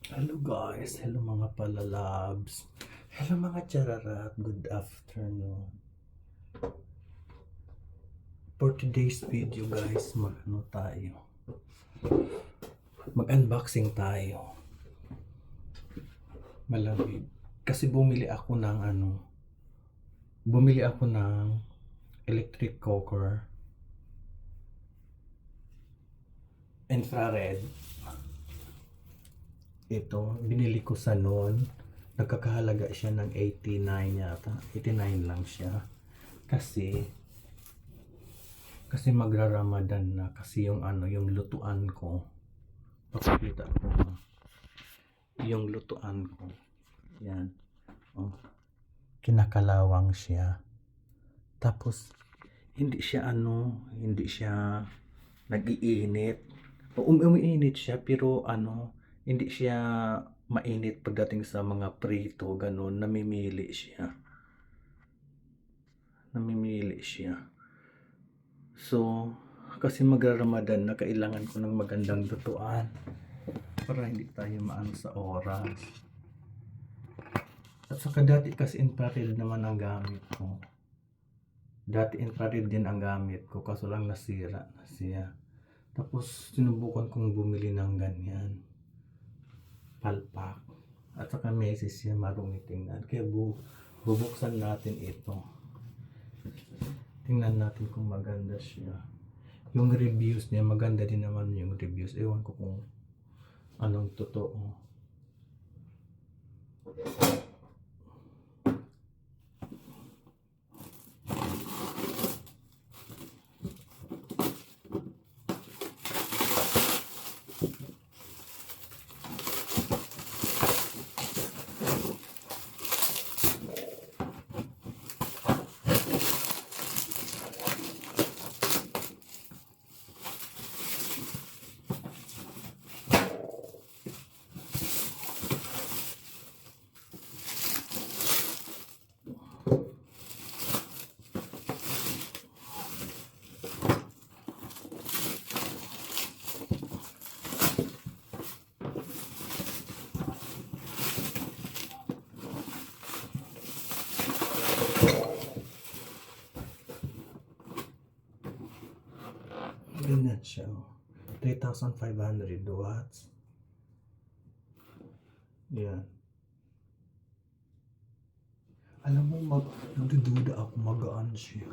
Hello guys, hello mga palalabs, hello mga chararat, good afternoon. For today's video guys, mag-unboxing tayo. Malamig. Kasi bumili ako ng electric cooker, infrared. Ito, binili ko sa noon. Nagkakahalaga siya ng 89 yata. 89 lang siya. Kasi magra-Ramadan na, kasi yung lutuan ko. Pakikita ko yung lutuan ko. Yan. Oh, kinakalawang siya. Tapos hindi siya nag-iinit. Umiinit siya pero hindi siya mainit pagdating sa mga prito, ganun. Namimili siya. So, kasi magra-Ramadan na, kailangan ko ng magandang lutuan para hindi tayo maano sa oras. At saka dati kasi infrared naman ang gamit ko. Kaso lang nasira na siya. Tapos sinubukan kong bumili ng ganyan, palpak. At saka meses siya, marungi tingnan. Kaya bubuksan natin ito. Tingnan natin kung maganda siya. Yung reviews niya, maganda din naman yung reviews. Ewan ko kung anong totoo. Ganyan siya. 3,500 watts. Yan. Alam mo, nagdududa ako, magaan siya.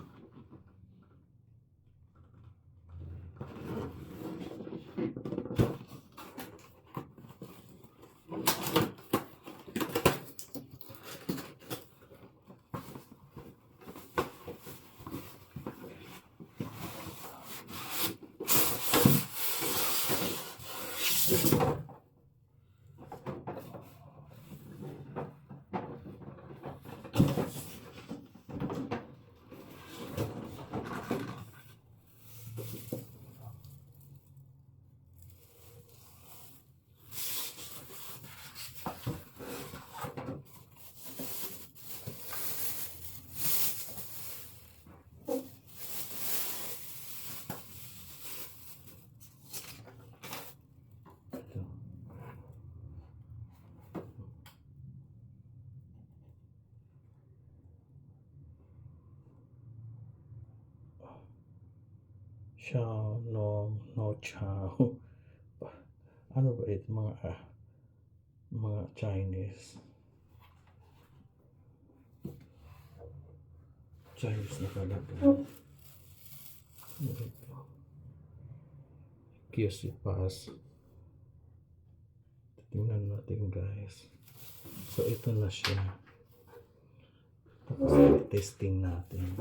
Chow no chow. Ano ba ito, mga Chinese na talaga. QC pass. Tingnan natin guys. So ito na siya. Tapos testing natin.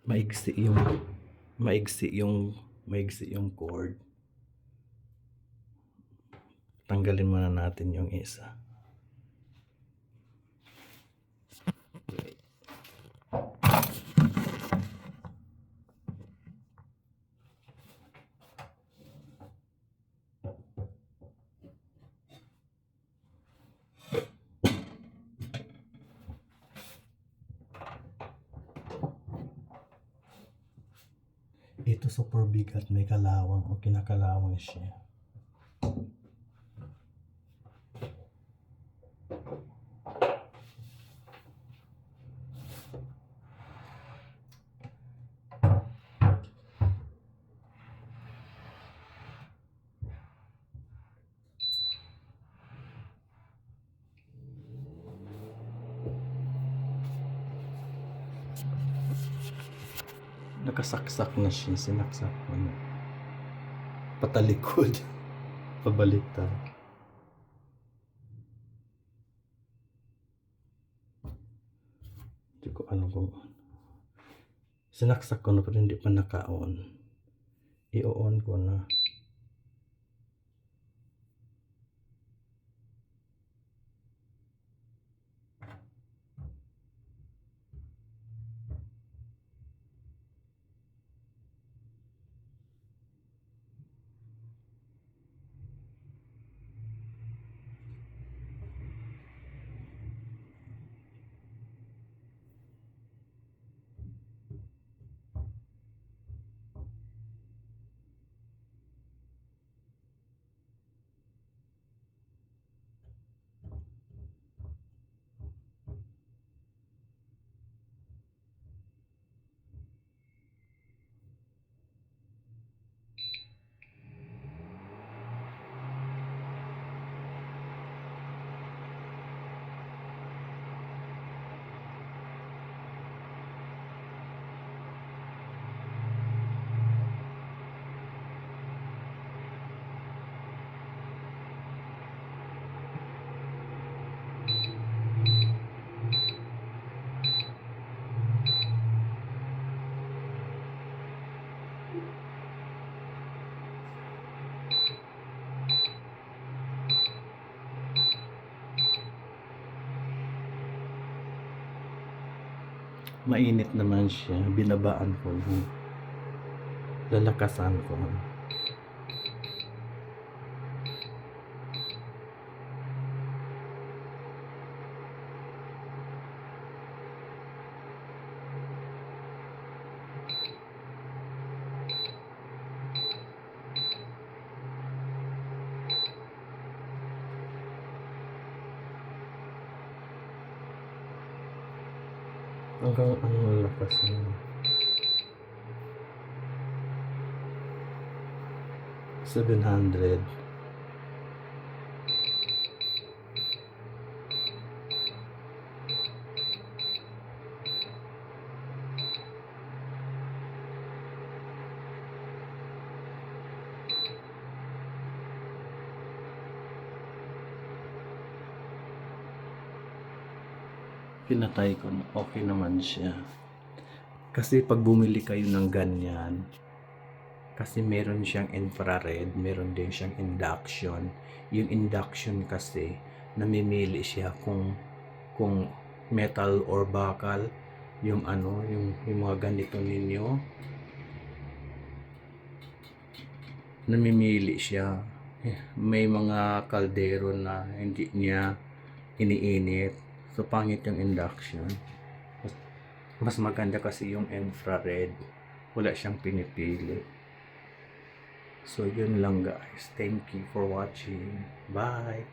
maigsi yung maigsi yung cord. Tanggalin muna natin yung isa. Ito super bigat, may kalawang o kinakalawang siya. Nakasaksak na siya, sinaksak ko na. Patalikod. Pabaliktad. Hindi ko ano kung sinaksak ko na pero hindi pa naka-on. I-on ko na. Mainit naman siya, binabaan ko lang. Lalakasan ko. Hanggang ano lakas niya. 700. Pinatay ko na, okay naman siya. Kasi pag bumili kayo ng ganyan, kasi meron siyang infrared, meron din siyang induction. Yung induction kasi, namimili siya kung metal or bakal, yung ano, yung mga ganito ninyo. Namimili siya. May mga kaldero na hindi niya iniinit. So, pangit yung induction. Mas maganda kasi yung infrared. Wala siyang pinipili. So, yun lang guys. Thank you for watching. Bye!